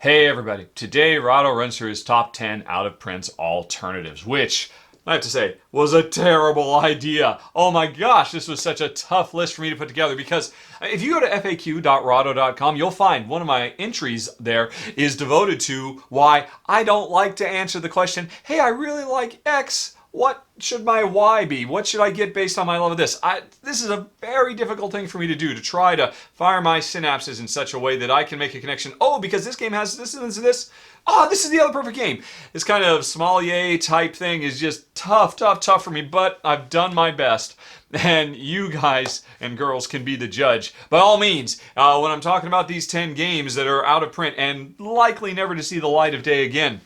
Hey everybody, today Rahdo runs through his top 10 out-of-print alternatives, which, I have to say, was a terrible idea. Oh my gosh, this was such a tough list for me to put together because if you go to faq.rahdo.com, you'll find one of my entries there is devoted to why I don't like to answer the question, hey, I really like X, what should my Y be? What should I get based on my love of this? This is a very difficult thing for me to do, to try to fire my synapses in such a way that I can make a connection. Oh, because this game has this and this and this. Oh, this is the other perfect game. This kind of sommelier type thing is just tough for me, but I've done my best. And you guys and girls can be the judge. By all means, when I'm talking about these 10 games that are out of print and likely never to see the light of day again,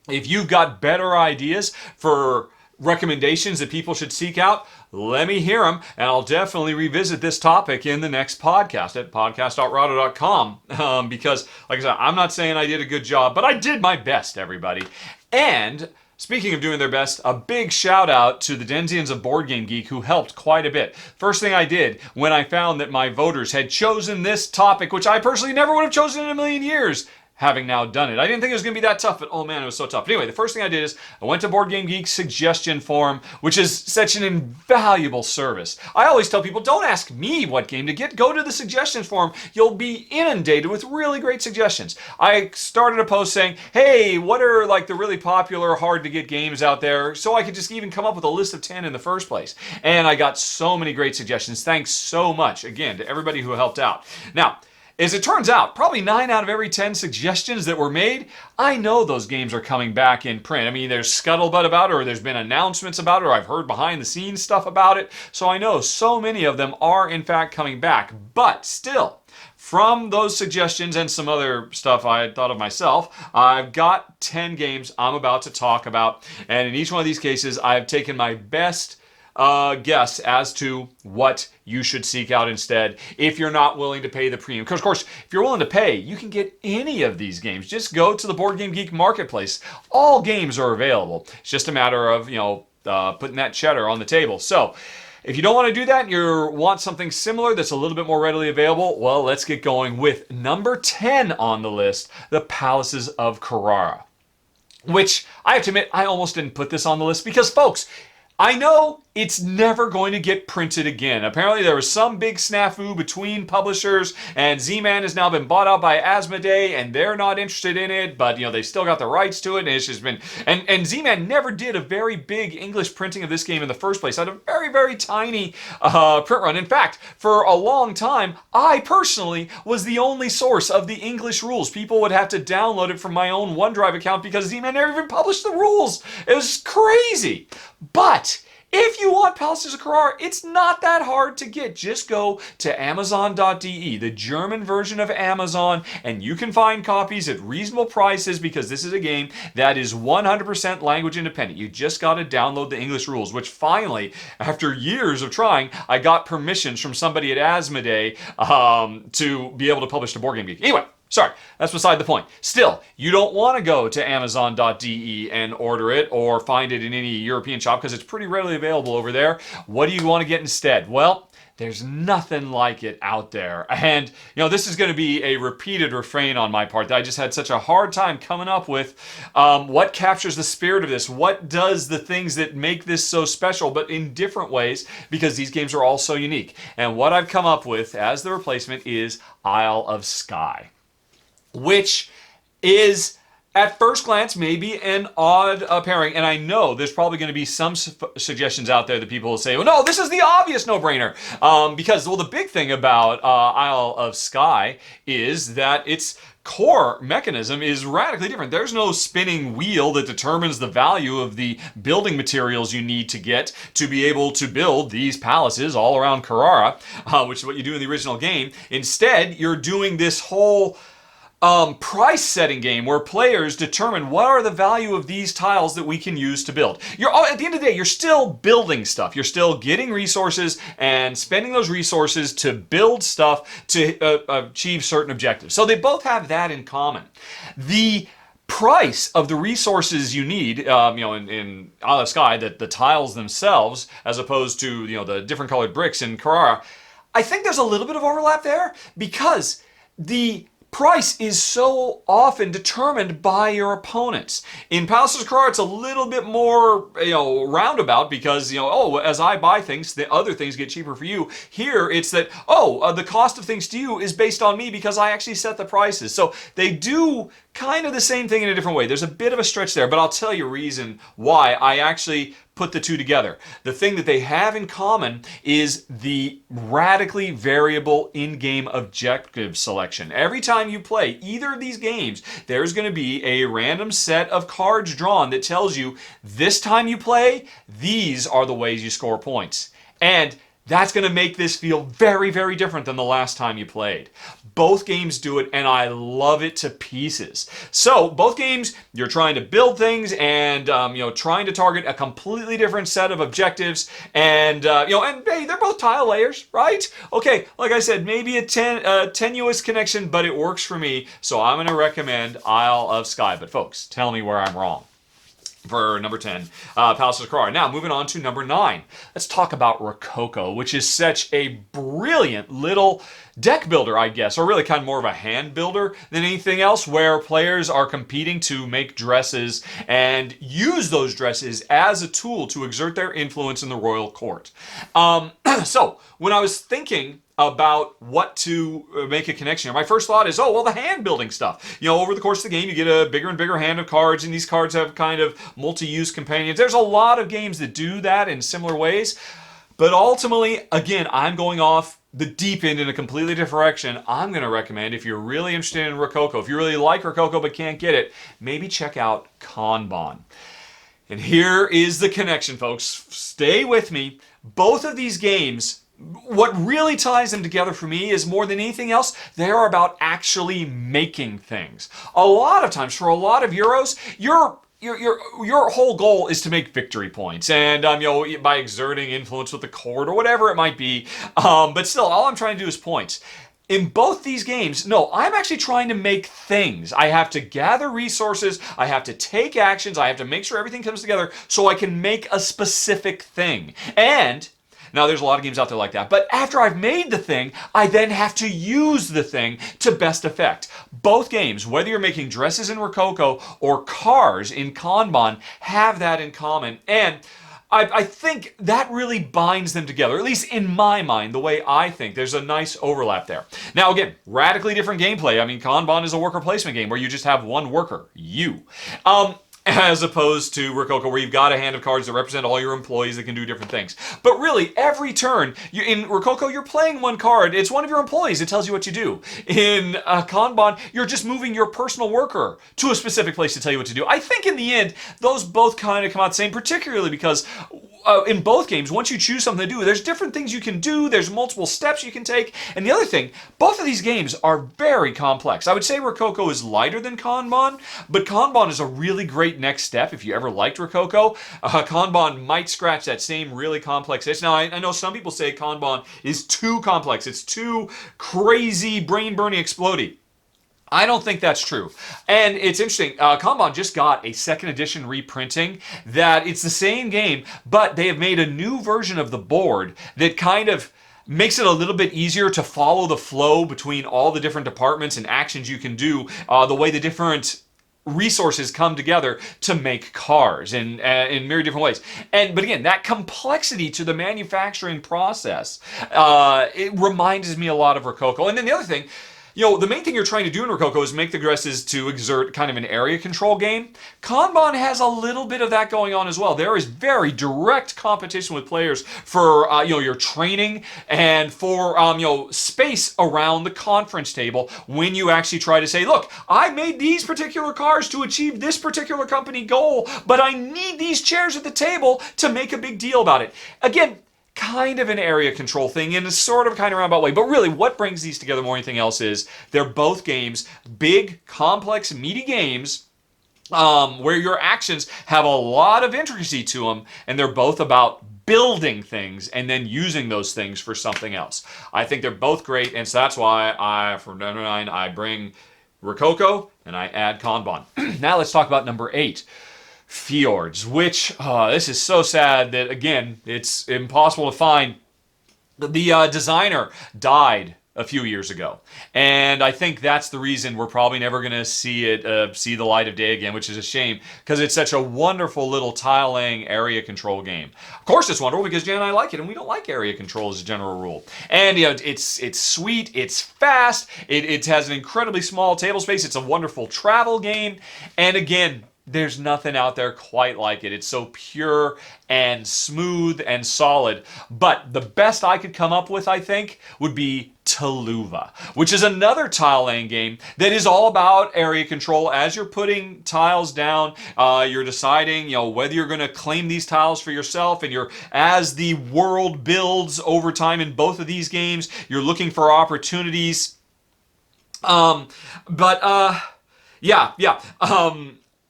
if you've got better ideas for recommendations that people should seek out, let me hear them, and I'll definitely revisit this topic in the next podcast at podcast.rahdo.com. Because, like I said, I'm not saying I did a good job, but I did my best, everybody. And speaking of doing their best, a big shout out to the Denzians of Board Game Geek who helped quite a bit. First thing I did when I found that my voters had chosen this topic, which I personally never would have chosen in a million years, having now done it. I didn't think it was going to be that tough, but oh man, it was so tough. But anyway, the first thing I did is I went to Board Game Geek's suggestion forum, which is such an invaluable service. I always tell people, don't ask me what game to get. Go to the suggestions forum. You'll be inundated with really great suggestions. I started a post saying, hey, what are like the really popular, hard to get games out there? So I could just even come up with a list of 10 in the first place. And I got so many great suggestions. Thanks so much, again, to everybody who helped out. Now, as it turns out, probably 9 out of every 10 suggestions that were made, I know those games are coming back in print. I mean, there's scuttlebutt about it, or there's been announcements about it, or I've heard behind the scenes stuff about it. So I know so many of them are in fact coming back. But still, from those suggestions and some other stuff I had thought of myself, I've got 10 games I'm about to talk about. And in each one of these cases, I've taken my best guess as to what you should seek out instead if you're not willing to pay the premium. Because, of course, if you're willing to pay, you can get any of these games. Just go to the Board Game Geek marketplace. All games are available. It's just a matter of, putting that cheddar on the table. So, if you don't want to do that and you want something similar that's a little bit more readily available, well, let's get going with number 10 on the list, the Palaces of Kirara. Which, I have to admit, I almost didn't put this on the list because, folks, I know it's never going to get printed again. Apparently there was some big snafu between publishers, and Z-Man has now been bought out by Asmodee, and they're not interested in it, but they still got the rights to it, and it's just been... And Z-Man never did a very big English printing of this game in the first place. It had a very, very tiny print run. In fact, for a long time, I personally was the only source of the English rules. People would have to download it from my own OneDrive account because Z-Man never even published the rules. It was crazy. But if you want Palaces of Kirara, it's not that hard to get. Just go to Amazon.de, the German version of Amazon, and you can find copies at reasonable prices because this is a game that is 100% language independent. You just got to download the English rules, which finally, after years of trying, I got permissions from somebody at Asmodee to be able to publish to Board Game Geek. Anyway. Sorry, that's beside the point. Still, you don't want to go to Amazon.de and order it or find it in any European shop because it's pretty readily available over there. What do you want to get instead? Well, there's nothing like it out there. And, this is going to be a repeated refrain on my part that I just had such a hard time coming up with. What captures the spirit of this? What does the things that make this so special, but in different ways, because these games are all so unique. And what I've come up with as the replacement is Isle of Skye, which is, at first glance, maybe an odd pairing. And I know there's probably going to be some suggestions out there that people will say, well, no, this is the obvious no-brainer. Because, the big thing about Isle of Skye is that its core mechanism is radically different. There's no spinning wheel that determines the value of the building materials you need to get to be able to build these palaces all around Carrara, which is what you do in the original game. Instead, you're doing this whole price setting game where players determine what are the value of these tiles that we can use to build. At the end of the day, you're still building stuff. You're still getting resources and spending those resources to build stuff to achieve certain objectives. So they both have that in common. The price of the resources you need, in Isle of Skye, the tiles themselves, as opposed to, the different colored bricks in Carrara, I think there's a little bit of overlap there because the price is so often determined by your opponents. In Palaces of Kirara, it's a little bit more, roundabout because, as I buy things, the other things get cheaper for you. Here, it's that, the cost of things to you is based on me because I actually set the prices. So they do kind of the same thing in a different way. There's a bit of a stretch there, but I'll tell you a reason why I actually put the two together. The thing that they have in common is the radically variable in-game objective selection. Every time you play either of these games, there's going to be a random set of cards drawn that tells you this time you play, these are the ways you score points. And that's going to make this feel very, very different than the last time you played. Both games do it, and I love it to pieces. So, both games, you're trying to build things and, trying to target a completely different set of objectives. And, and hey, they're both tile layers, right? Okay, like I said, maybe a tenuous connection, but it works for me. So, I'm going to recommend Isle of Skye. But, folks, tell me where I'm wrong. For number 10, Palaces of Kirara. Now, moving on to number 9. Let's talk about Rococo, which is such a brilliant little deck builder, I guess, or really kind of more of a hand builder than anything else, where players are competing to make dresses and use those dresses as a tool to exert their influence in the royal court. So, when I was thinking about what to make a connection here, my first thought is, the hand building stuff. Over the course of the game, you get a bigger and bigger hand of cards, and these cards have kind of multi-use companions. There's a lot of games that do that in similar ways, but ultimately, again, I'm going off the deep end in a completely different direction. I'm going to recommend, if you're really interested in Rococo, if you really like Rococo but can't get it, maybe check out Kanban. And here is the connection, folks. Stay with me. Both of these games, what really ties them together for me is more than anything else, they are about actually making things. A lot of times, for a lot of Euros, your whole goal is to make victory points, and by exerting influence with the court or whatever it might be. But still, all I'm trying to do is points. In both these games, no, I'm actually trying to make things. I have to gather resources, I have to take actions, I have to make sure everything comes together so I can make a specific thing. And now, there's a lot of games out there like that. But after I've made the thing, I then have to use the thing to best effect. Both games, whether you're making dresses in Rococo or cars in Kanban, have that in common. And I think that really binds them together, at least in my mind, the way I think. There's a nice overlap there. Now, again, radically different gameplay. I mean, Kanban is a worker placement game where you just have one worker, you. As opposed to Rococo, where you've got a hand of cards that represent all your employees that can do different things. But really, every turn, in Rococo, you're playing one card. It's one of your employees that tells you what you do. In Kanban, you're just moving your personal worker to a specific place to tell you what to do. I think in the end, those both kind of come out the same, particularly because in both games, once you choose something to do, there's different things you can do, there's multiple steps you can take, and the other thing, both of these games are very complex. I would say Rococo is lighter than Kanban, but Kanban is a really great next step. If you ever liked Rococo, Kanban might scratch that same really complex itch. Now, I know some people say Kanban is too complex, it's too crazy, brain-burning, exploding. I don't think that's true. And it's interesting, Kanban just got a second edition reprinting that it's the same game, but they have made a new version of the board that kind of makes it a little bit easier to follow the flow between all the different departments and actions you can do, the way the different resources come together to make cars in myriad different ways. But again, that complexity to the manufacturing process, it reminds me a lot of Rococo. And then the other thing, the main thing you're trying to do in Rococo is make the dresses to exert kind of an area control game. Kanban has a little bit of that going on as well. There is very direct competition with players for, your training and for, space around the conference table when you actually try to say, look, I made these particular cars to achieve this particular company goal, but I need these chairs at the table to make a big deal about it. Again, kind of an area control thing in a sort of kind of roundabout way. But really, what brings these together more than anything else is they're both games, big, complex, meaty games, where your actions have a lot of intricacy to them, and they're both about building things and then using those things for something else. I think they're both great, and so that's why for number 9, I bring Rococo and I add Kanban. Now let's talk about number 8. Fjords, which, this is so sad that, again, it's impossible to find. The designer died a few years ago. And I think that's the reason we're probably never going to see it see the light of day again, which is a shame because it's such a wonderful little tile-laying area control game. Of course it's wonderful because Jan and I like it, and we don't like area control as a general rule. And it's sweet, it's fast, it has an incredibly small table space, it's a wonderful travel game, and again, there's nothing out there quite like it. It's so pure and smooth and solid. But the best I could come up with, I think, would be Taluva, which is another tile laying game that is all about area control. As you're putting tiles down, you're deciding, whether you're going to claim these tiles for yourself, and as the world builds over time in both of these games, you're looking for opportunities.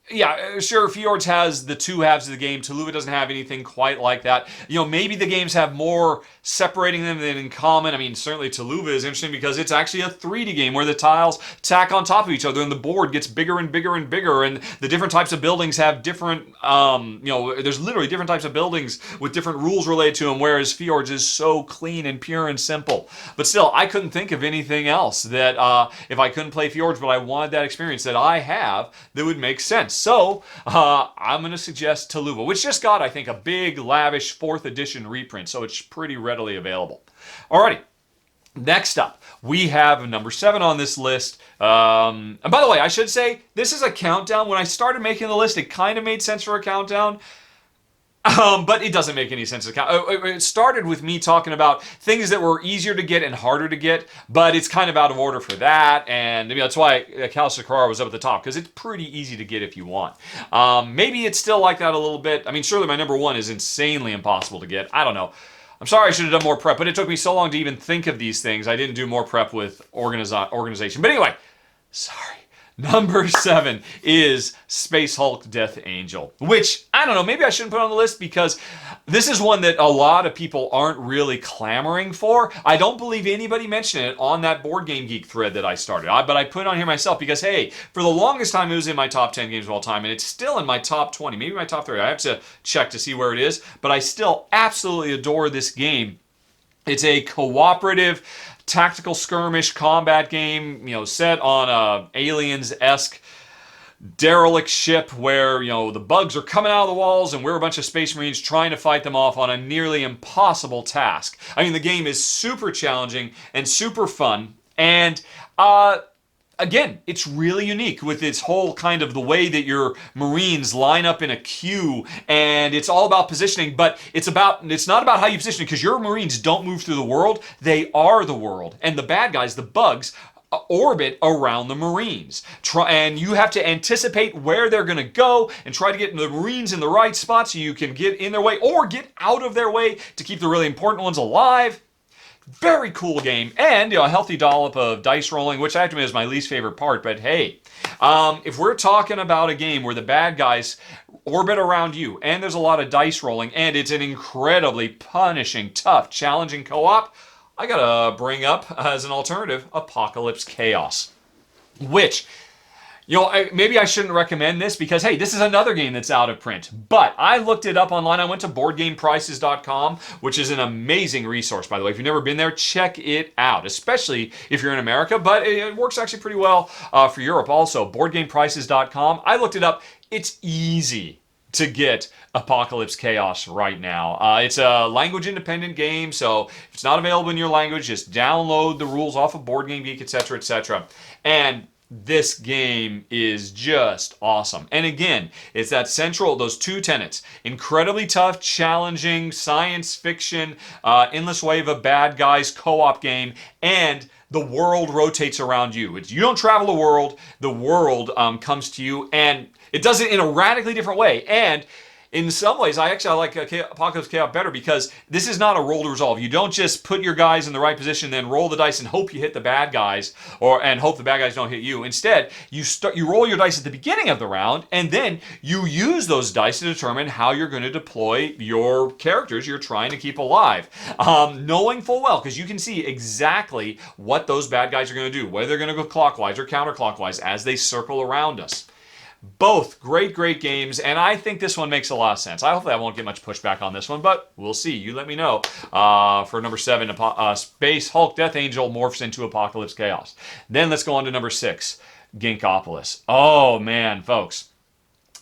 Yeah, sure, Fjords has the two halves of the game. Taluva doesn't have anything quite like that. Maybe the games have more separating them than in common. I mean, certainly Taluva is interesting because it's actually a 3D game where the tiles tack on top of each other and the board gets bigger and bigger and bigger, and the different types of buildings have different, there's literally different types of buildings with different rules related to them, whereas Fjords is so clean and pure and simple. But still, I couldn't think of anything else that, if I couldn't play Fjords, but I wanted that experience that I have, that would make sense. So, I'm going to suggest Taluva, which just got, I think, a big, lavish 4th edition reprint, so it's pretty readily available. Alrighty, next up, we have number 7 on this list. And by the way, I should say, this is a countdown. When I started making the list, it kind of made sense for a countdown. But it doesn't make any sense to count. It started with me talking about things that were easier to get and harder to get, but it's kind of out of order for that, and that's why Palaces of Kirara was up at the top, because it's pretty easy to get if you want. Maybe it's still like that a little bit. I mean, surely my number 1 is insanely impossible to get. I don't know. I'm sorry I should have done more prep, but it took me so long to even think of these things. I didn't do more prep with organization. But anyway, sorry. Number 7 is Space Hulk Death Angel, which, I don't know, maybe I shouldn't put on the list because this is one that a lot of people aren't really clamoring for. I don't believe anybody mentioned it on that Board Game Geek thread that I started. But I put it on here myself because, hey, for the longest time it was in my top 10 games of all time, and it's still in my top 20, maybe my top 30. I have to check to see where it is, but I still absolutely adore this game. It's a cooperative tactical skirmish combat game, set on a aliens-esque derelict ship where, the bugs are coming out of the walls and we're a bunch of space marines trying to fight them off on a nearly impossible task. I mean, the game is super challenging and super fun, and again, it's really unique with its whole kind of the way that your Marines line up in a queue, and it's all about positioning, but it's not about how you position, because your Marines don't move through the world, they are the world. And the bad guys, the bugs, orbit around the Marines. And you have to anticipate where they're going to go and try to get the Marines in the right spot so you can get in their way or get out of their way to keep the really important ones alive. Very cool game, and a healthy dollop of dice rolling, which I have to admit is my least favorite part, but hey, if we're talking about a game where the bad guys orbit around you, and there's a lot of dice rolling, and it's an incredibly punishing, tough, challenging co-op, I gotta bring up, as an alternative, Apocalypse Chaos, which, maybe I shouldn't recommend this because, hey, this is another game that's out of print. But I looked it up online. I went to BoardGamePrices.com, which is an amazing resource, by the way. If you've never been there, check it out, especially if you're in America. But it works actually pretty well for Europe also. BoardGamePrices.com. I looked it up. It's easy to get Apocalypse Chaos right now. It's a language-independent game, so if it's not available in your language, just download the rules off of Board Game Geek, etc., etc. And this game is just awesome. And again, it's those 2 tenets. Incredibly tough, challenging, science fiction, endless wave of bad guys co-op game, and the world rotates around you. You don't travel the world comes to you, and it does it in a radically different way. And in some ways, I like Apocalypse Chaos better because this is not a roll to resolve. You don't just put your guys in the right position, then roll the dice and hope you hit the bad guys, and hope the bad guys don't hit you. Instead, you roll your dice at the beginning of the round, and then you use those dice to determine how you're going to deploy your characters you're trying to keep alive. Knowing full well, because you can see exactly what those bad guys are going to do, whether they're going to go clockwise or counterclockwise as they circle around us. Both great, great games, and I think this one makes a lot of sense. Hopefully I won't get much pushback on this one, but we'll see. You let me know. For number 7, Space Hulk Death Angel morphs into Apocalypse Chaos. Then let's go on to number 6, Ginkgopolis. Oh, man, folks.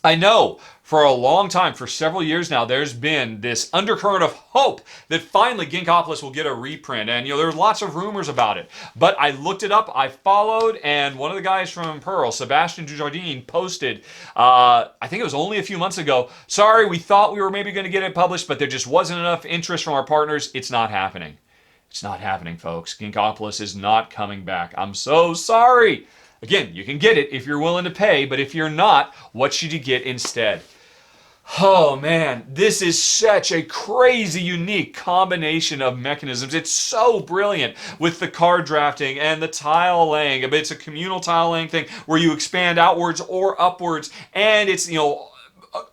I know for a long time, for several years now, there's been this undercurrent of hope that finally Ginkgopolis will get a reprint. And, there's lots of rumors about it. But I looked it up, I followed, and one of the guys from Pearl, Sebastian Dujardin, posted, I think it was only a few months ago, sorry, we thought we were maybe going to get it published, but there just wasn't enough interest from our partners. It's not happening. It's not happening, folks. Ginkgopolis is not coming back. I'm so sorry. Again, you can get it if you're willing to pay, but if you're not, what should you get instead? Oh man, this is such a crazy, unique combination of mechanisms. It's so brilliant with the card drafting and the tile laying. It's a communal tile laying thing where you expand outwards or upwards, and it's,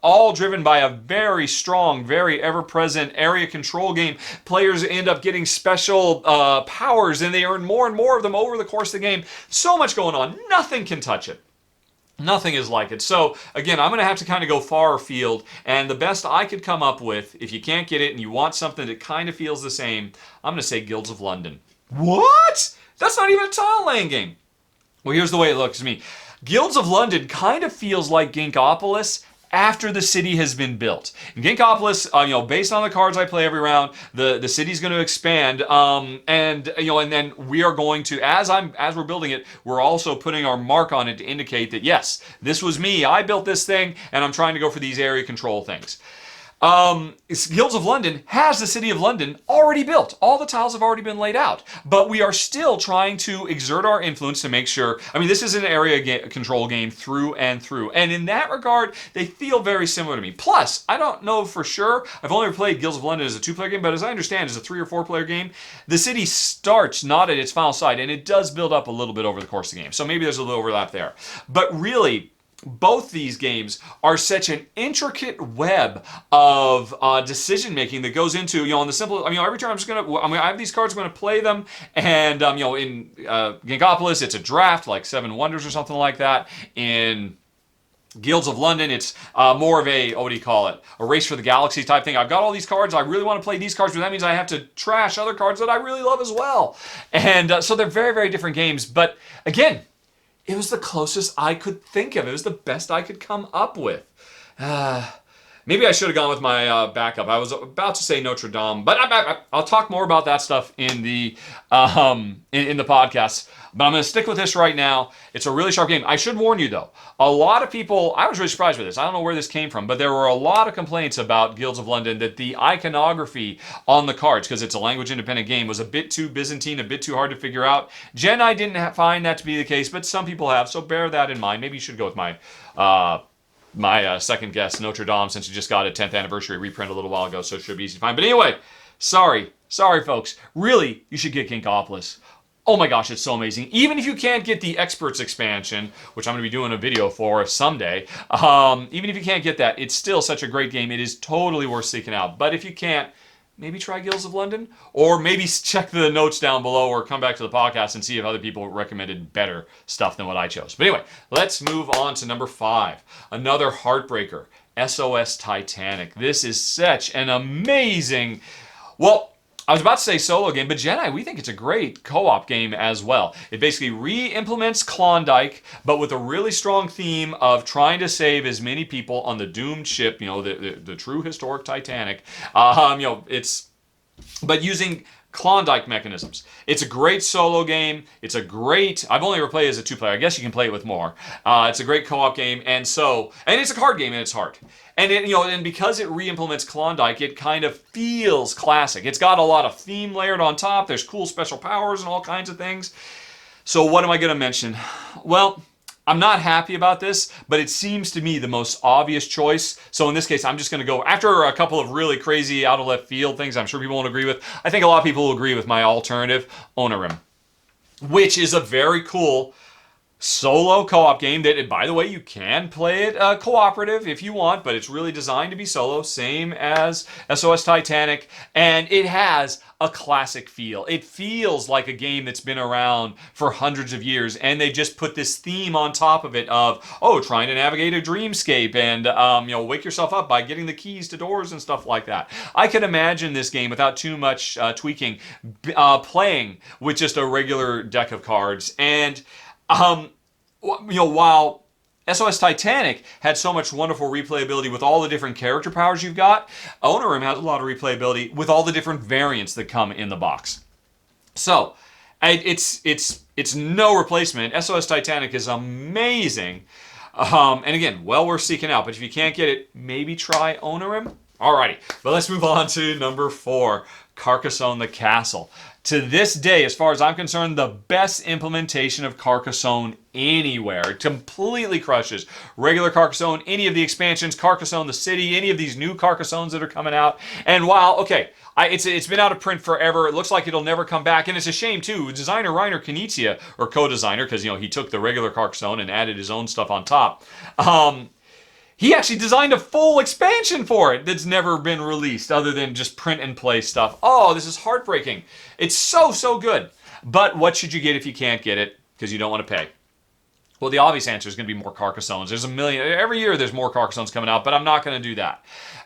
all driven by a very strong, very ever-present area control game. Players end up getting special powers, and they earn more and more of them over the course of the game. So much going on. Nothing can touch it. Nothing is like it. So, again, I'm going to have to kind of go far afield, and the best I could come up with, if you can't get it and you want something that kind of feels the same, I'm going to say Guilds of London. What? That's not even a tile-laying game. Well, here's the way it looks to me. Guilds of London kind of feels like Ginkgopolis after the city has been built. In Ginkgopolis, based on the cards I play every round, the city's going to expand, and then we are going to, as we're building it, we're also putting our mark on it to indicate that yes, this was me, I built this thing, and I'm trying to go for these area control things. Guilds of London has the City of London already built. All the tiles have already been laid out. But we are still trying to exert our influence to make sure... this is an area control game through and through. And in that regard, they feel very similar to me. Plus, I don't know for sure. I've only ever played Guilds of London as a 2-player game, but as I understand, as a 3- or 4-player game, the city starts not at its final side, and it does build up a little bit over the course of the game. So maybe there's a little overlap there. But really... both these games are such an intricate web of decision making that goes into, on the simple. Every turn I have these cards, I'm going to play them, and in Ginkgopolis, it's a draft like 7 Wonders or something like that. In Guilds of London, it's more of a, a race for the galaxy type thing. I've got all these cards, I really want to play these cards, but that means I have to trash other cards that I really love as well. And so they're very, very different games. But again, it was the closest I could think of. It was the best I could come up with. Maybe I should have gone with my backup. I was about to say Notre Dame, but I'll talk more about that stuff in the podcast. But I'm going to stick with this right now. It's a really sharp game. I should warn you, though. A lot of people, I was really surprised with this. I don't know where this came from, but there were a lot of complaints about Guilds of London that the iconography on the cards, because it's a language-independent game, was a bit too Byzantine, a bit too hard to figure out. Jen, I didn't find that to be the case, but some people have, so bear that in mind. Maybe you should go with my second guess, Notre Dame, since you just got a 10th anniversary reprint a little while ago, so it should be easy to find. But anyway, sorry, folks. Really, you should get Ginkgopolis. Oh my gosh, it's so amazing. Even if you can't get the Experts expansion, which I'm going to be doing a video for someday, even if you can't get that, it's still such a great game. It is totally worth seeking out. But if you can't, maybe try Guilds of London, or maybe check the notes down below or come back to the podcast and see if other people recommended better stuff than what I chose. But anyway, let's move on to number 5. Another heartbreaker, SOS Titanic. This is such an amazing... Well, I was about to say solo game, but Jedi, we think it's a great co-op game as well. It basically re-implements Klondike, but with a really strong theme of trying to save as many people on the doomed ship, the true historic Titanic. But using Klondike mechanisms. It's a great solo game. I've only ever played it as a 2-player. I guess you can play it with more. It's a great co-op game, and it's a card game, and it's hard. And and because it re-implements Klondike, it kind of feels classic. It's got a lot of theme layered on top. There's cool special powers and all kinds of things. So what am I going to mention? Well, I'm not happy about this, but it seems to me the most obvious choice. So in this case, I'm just going to go, after a couple of really crazy out of left field things I'm sure people won't agree with, I think a lot of people will agree with my alternative, Onirim, which is a very cool solo co-op game that, by the way, you can play it cooperative if you want, but it's really designed to be solo, same as SOS Titanic, and it has a classic feel. It feels like a game that's been around for hundreds of years, and they just put this theme on top of it of, oh, trying to navigate a dreamscape and, wake yourself up by getting the keys to doors and stuff like that. I can imagine this game without too much tweaking, playing with just a regular deck of cards, and while SOS Titanic had so much wonderful replayability with all the different character powers you've got, Onirim has a lot of replayability with all the different variants that come in the box. So, it's no replacement. SOS Titanic is amazing. And again, well worth seeking out. But if you can't get it, maybe try Onirim. Alrighty, but let's move on to number 4, Carcassonne The Castle. To this day, as far as I'm concerned, the best implementation of Carcassonne anywhere. It completely crushes regular Carcassonne, any of the expansions, Carcassonne the City, any of these new Carcassones that are coming out. And while, okay, it's been out of print forever, it looks like it'll never come back, and it's a shame too. Designer Reiner Knizia, or co-designer, because he took the regular Carcassonne and added his own stuff on top. He actually designed a full expansion for it that's never been released other than just print and play stuff. Oh, this is heartbreaking. It's so good. But what should you get if you can't get it because you don't want to pay? Well, the obvious answer is going to be more Carcassones. There's a million. Every year there's more Carcassones coming out, but I'm not going to do that.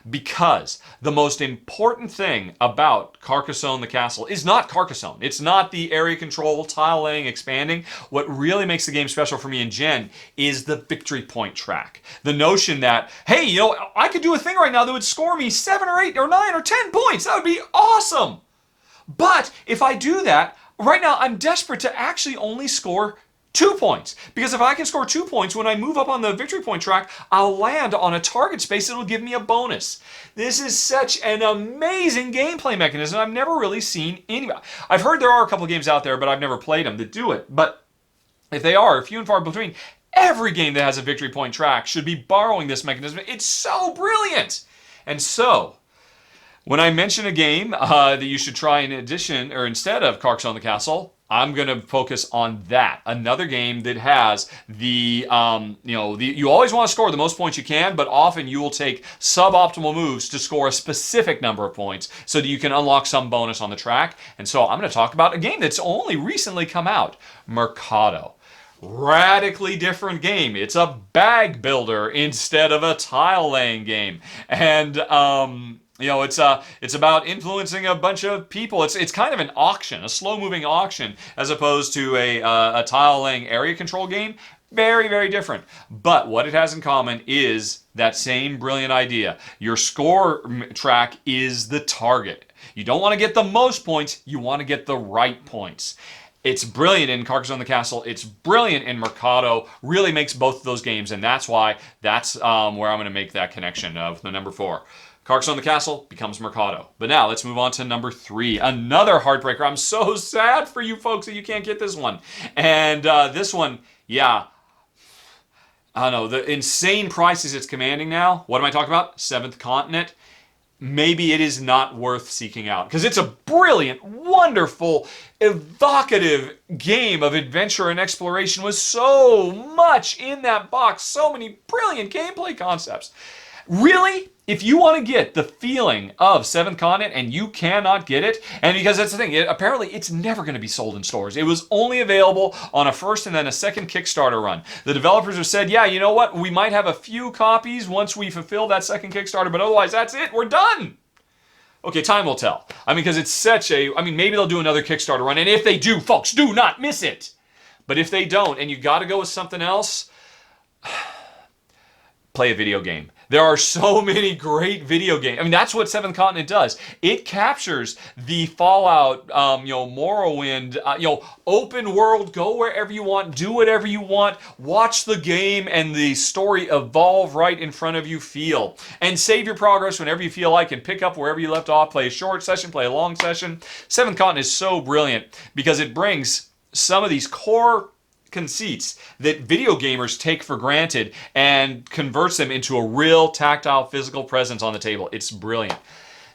Because the most important thing about Carcassonne the Castle is not Carcassonne. It's not the area control, tile laying, expanding. What really makes the game special for me and Jen is the victory point track. The notion that, hey, I could do a thing right now that would score me 7 or 8 or 9 or 10 points. That would be awesome. But if I do that, right now I'm desperate to actually only score 2 points. Because if I can score 2 points, when I move up on the victory point track, I'll land on a target space that'll give me a bonus. This is such an amazing gameplay mechanism. I've never really seen anybody. I've heard there are a couple of games out there, but I've never played them that do it. But if they are, few and far between, every game that has a victory point track should be borrowing this mechanism. It's so brilliant. And so, when I mention a game that you should try in addition or instead of Carcassonne the Castle, I'm going to focus on that. Another game that has you always want to score the most points you can, but often you will take suboptimal moves to score a specific number of points so that you can unlock some bonus on the track. And so I'm going to talk about a game that's only recently come out, Mercado. Radically different game. It's a bag builder instead of a tile laying game. And it's about influencing a bunch of people. It's kind of an auction, a slow-moving auction, as opposed to a tile-laying area control game. Very, very different. But what it has in common is that same brilliant idea. Your score track is the target. You don't want to get the most points, you want to get the right points. It's brilliant in Carcassonne the Castle. It's brilliant in Mercado. Really makes both of those games, and that's where I'm going to make that connection of the number 4. Carcassonne the Castle becomes Mercado. But now let's move on to number 3. Another heartbreaker. I'm so sad for you folks that you can't get this one. And this one, yeah. I don't know. The insane prices it's commanding now. What am I talking about? Seventh Continent. Maybe it is not worth seeking out. Because it's a brilliant, wonderful, evocative game of adventure and exploration with so much in that box. So many brilliant gameplay concepts. Really? If you want to get the feeling of Seventh Continent and you cannot get it, and because that's the thing, apparently it's never going to be sold in stores. It was only available on a first and then a second Kickstarter run. The developers have said, yeah, you know what? We might have a few copies once we fulfill that second Kickstarter, but otherwise that's it. We're done. Okay, time will tell. Because it's maybe they'll do another Kickstarter run, and if they do, folks, do not miss it. But if they don't, and you got to go with something else, play a video game. There are so many great video games. That's what Seventh Continent does. It captures the Fallout, Morrowind, open world, go wherever you want, do whatever you want, watch the game and the story evolve right in front of you feel. And save your progress whenever you feel like and pick up wherever you left off, play a short session, play a long session. Seventh Continent is so brilliant because it brings some of these core conceits that video gamers take for granted and converts them into a real tactile physical presence on the table. It's brilliant.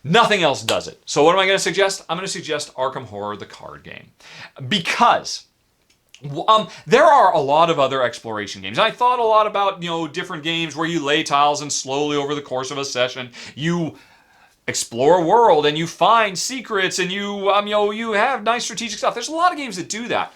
Nothing else does it. So what am I going to suggest? I'm going to suggest Arkham Horror, the card game. Because There are a lot of other exploration games. I thought a lot about, different games where you lay tiles and slowly over the course of a session, you explore a world and you find secrets and you have nice strategic stuff. There's a lot of games that do that.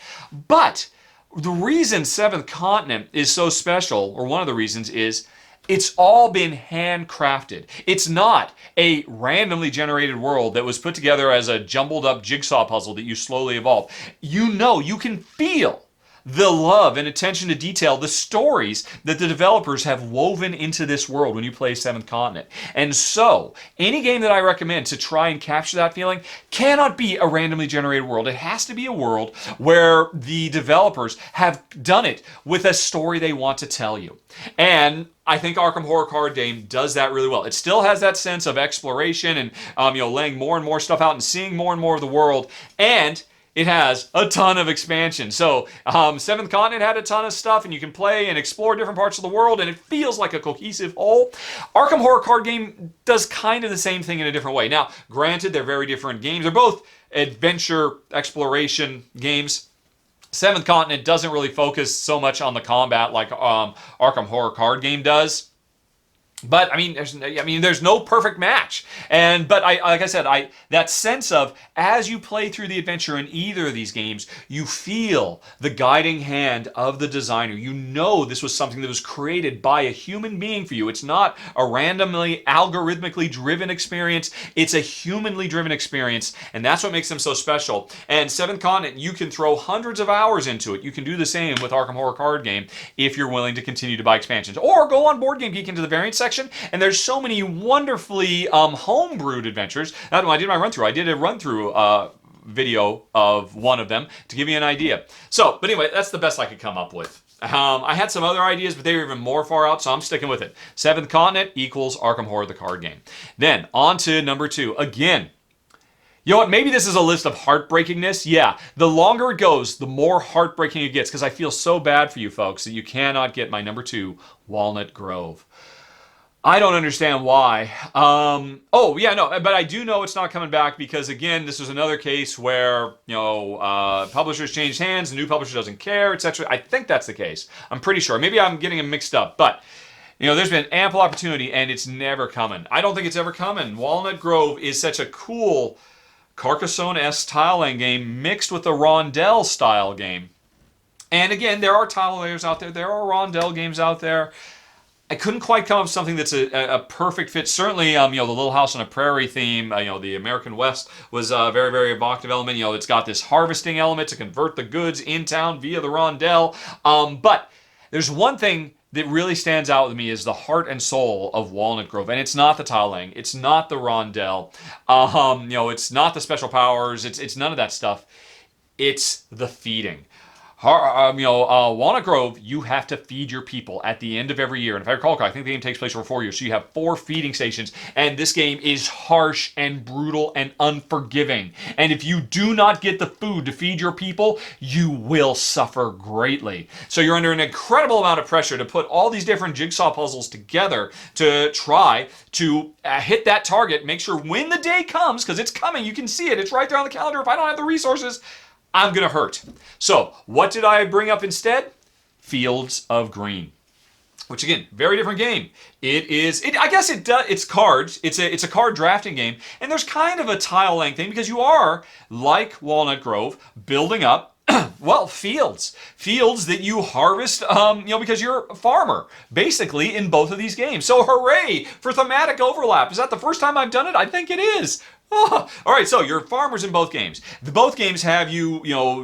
But the reason Seventh Continent is so special, or one of the reasons, is it's all been handcrafted. It's not a randomly generated world that was put together as a jumbled up jigsaw puzzle that you slowly evolve. You can feel the love and attention to detail, the stories that the developers have woven into this world when you play Seventh Continent. And so, any game that I recommend to try and capture that feeling cannot be a randomly generated world. It has to be a world where the developers have done it with a story they want to tell you. And I think Arkham Horror Card Game does that really well. It still has that sense of exploration and laying more and more stuff out and seeing more and more of the world, and it has a ton of expansion. So Seventh Continent had a ton of stuff, and you can play and explore different parts of the world, and it feels like a cohesive whole. Arkham Horror Card Game does kind of the same thing in a different way. Now, granted, they're very different games. They're both adventure exploration games. Seventh Continent doesn't really focus so much on the combat like Arkham Horror Card Game does. But there's no perfect match, but like I said, that sense of as you play through the adventure in either of these games, you feel the guiding hand of the designer. You know this was something that was created by a human being for you. It's not a randomly algorithmically driven experience. It's a humanly driven experience, and that's what makes them so special. And Seventh Continent, you can throw hundreds of hours into it. You can do the same with Arkham Horror Card Game if you're willing to continue to buy expansions, or go on Board Game Geek into the variant section. And there's so many wonderfully homebrewed adventures. When I did my run-through, I did a run-through video of one of them to give you an idea. But anyway, that's the best I could come up with. I had some other ideas, but they were even more far out, so I'm sticking with it. Seventh Continent equals Arkham Horror the Card Game. Then, on to number 2. Again, you know what? Maybe this is a list of heartbreakingness. Yeah, the longer it goes, the more heartbreaking it gets, because I feel so bad for you folks that you cannot get my number 2, Walnut Grove. I don't understand why. But I do know it's not coming back because, again, this is another case where, publishers changed hands, the new publisher doesn't care, etc. I think that's the case. I'm pretty sure. Maybe I'm getting them mixed up, but there's been ample opportunity and it's never coming. I don't think it's ever coming. Walnut Grove is such a cool Carcassonne-esque tile laying game mixed with a rondelle style game. And again, there are tile layers out there. There are rondelle games out there. I couldn't quite come up with something that's a perfect fit. Certainly, the Little House on a Prairie theme, the American West was a very, very evocative element. It's got this harvesting element to convert the goods in town via the rondelle. But there's one thing that really stands out with me is the heart and soul of Walnut Grove. And it's not the tile laying. It's not the rondelle. It's not the special powers. It's none of that stuff. It's the feeding. Walnut Grove, you have to feed your people at the end of every year. And if I recall, I think the game takes place over 4 years. So you have 4 feeding stations. And this game is harsh and brutal and unforgiving. And if you do not get the food to feed your people, you will suffer greatly. So you're under an incredible amount of pressure to put all these different jigsaw puzzles together to try to hit that target. Make sure when the day comes, because it's coming, you can see it. It's right there on the calendar. If I don't have the resources, I'm going to hurt. So, what did I bring up instead? Fields of Green. Which again, very different game. It's cards. It's a card drafting game. And there's kind of a tile laying thing because you are, like Walnut Grove, building up fields. Fields that you harvest, because you're a farmer, basically, in both of these games. So hooray for thematic overlap. Is that the first time I've done it? I think it is. Oh, all right, so you're farmers in both games. Both games have you,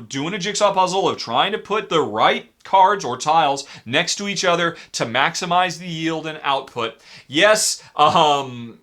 doing a jigsaw puzzle of trying to put the right cards or tiles next to each other to maximize the yield and output. Yes, Walnut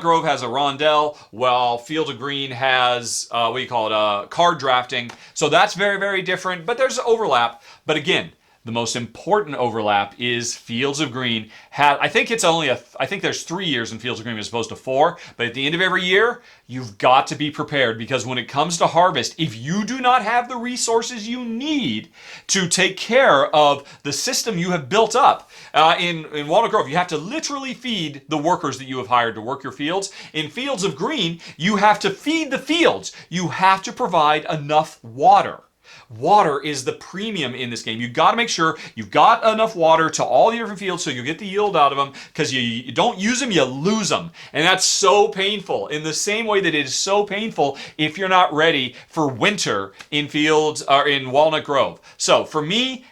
Grove has a rondelle, while Fields of Green has, card drafting. So that's very, very different, but there's overlap. But again, the most important overlap is Fields of Green. I think there's 3 years in Fields of Green as opposed to 4, but at the end of every year, you've got to be prepared because when it comes to harvest, if you do not have the resources you need to take care of the system you have built up, in Walnut Grove, you have to literally feed the workers that you have hired to work your fields. In Fields of Green, you have to feed the fields. You have to provide enough water Water is the premium in this game. You've got to make sure you've got enough water to all the different fields so you get the yield out of them, because you don't use them, you lose them. And that's so painful, in the same way that it is so painful if you're not ready for winter in fields or in Walnut Grove. So for me,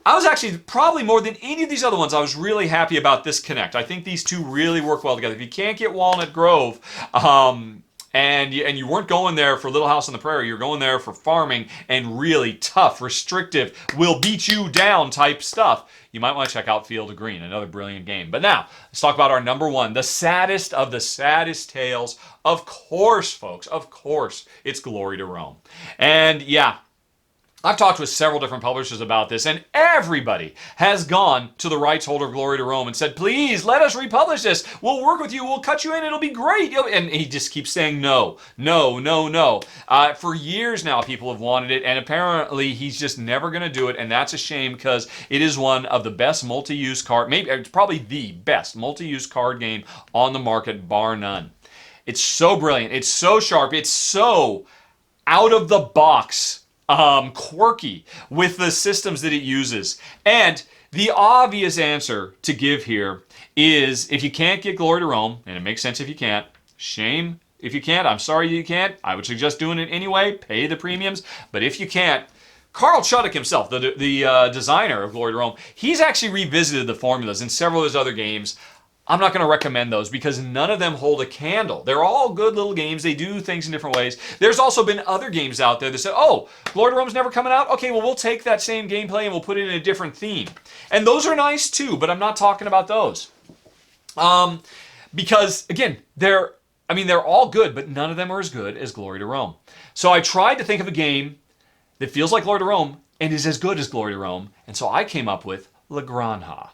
I was actually, probably more than any of these other ones, I was really happy about this connect. I think these two really work well together. If you can't get Walnut Grove, and you weren't going there for Little House on the Prairie, you're going there for farming and really tough, restrictive, will beat you down type stuff, you might want to check out Field of Green, another brilliant game. But now, let's talk about our number one, the saddest of the saddest tales. Of course, folks, of course, it's Glory to Rome. And yeah, I've talked with several different publishers about this, and everybody has gone to the rights holder of Glory to Rome and said, please, let us republish this. We'll work with you. We'll cut you in. It'll be great. And he just keeps saying no, no, no, no. For years now, people have wanted it, and apparently he's just never going to do it, and that's a shame, because it is one of the best multi-use card, maybe it's probably the best multi-use card game on the market, bar none. It's so brilliant. It's so sharp. It's so out of the box, quirky with the systems that it uses. And the obvious answer to give here is, if you can't get Glory to Rome, and it makes sense if you can't, shame if you can't, I'm sorry you can't, I would suggest doing it anyway, pay the premiums, but if you can't, Carl Chuddick himself, the designer of Glory to Rome, he's actually revisited the formulas in several of his other games. I'm not going to recommend those because none of them hold a candle. They're all good little games. They do things in different ways. There's also been other games out there that said, oh, Glory to Rome's never coming out? Okay, well, we'll take that same gameplay and we'll put it in a different theme. And those are nice too, but I'm not talking about those. Because, again, they're all good, but none of them are as good as Glory to Rome. So I tried to think of a game that feels like Glory to Rome and is as good as Glory to Rome, and so I came up with Granja,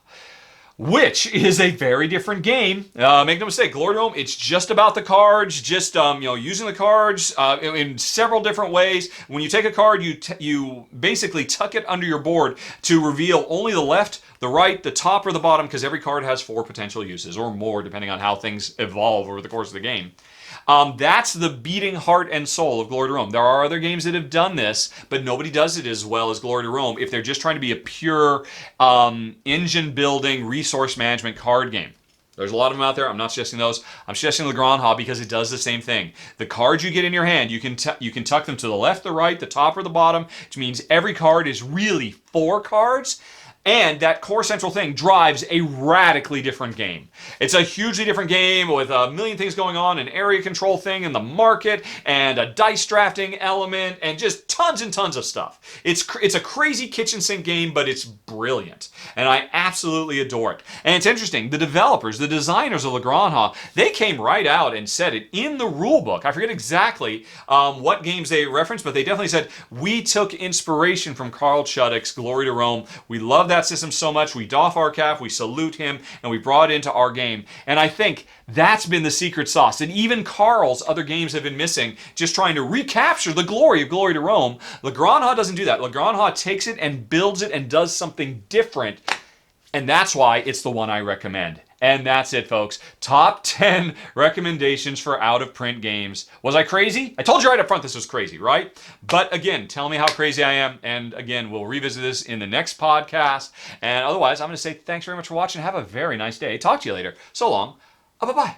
which is a very different game. Make no mistake, Glory to Rome, it's just about the cards, just using the cards in several different ways. When you take a card, you basically tuck it under your board to reveal only the left, the right, the top, or the bottom, because every card has 4 potential uses, or more, depending on how things evolve over the course of the game. That's the beating heart and soul of Glory to Rome. There are other games that have done this, but nobody does it as well as Glory to Rome if they're just trying to be a pure engine-building, resource management card game. There's a lot of them out there. I'm not suggesting those. I'm suggesting Lagron because it does the same thing. The cards you get in your hand, you can tuck them to the left, the right, the top, or the bottom, which means every card is really 4 cards. And that core central thing drives a radically different game. It's a hugely different game with a million things going on, an area control thing in the market, and a dice drafting element, and just tons and tons of stuff. It's a crazy kitchen sink game, but it's brilliant. And I absolutely adore it. And it's interesting, the developers, the designers of Granja, they came right out and said it in the rule book. I forget exactly what games they referenced, but they definitely said, we took inspiration from Carl Chuddick's Glory to Rome. We love that system so much, we doff our cap, we salute him, and we brought it into our game. And I think that's been the secret sauce. And even Carl's other games have been missing, just trying to recapture the glory of Glory to Rome. Granja doesn't do that. Granja takes it and builds it and does something different. And that's why it's the one I recommend. And that's it, folks. Top 10 recommendations for out-of-print games. Was I crazy? I told you right up front this was crazy, right? But again, tell me how crazy I am. And again, we'll revisit this in the next podcast. And otherwise, I'm going to say thanks very much for watching. Have a very nice day. Talk to you later. So long. Bye-bye.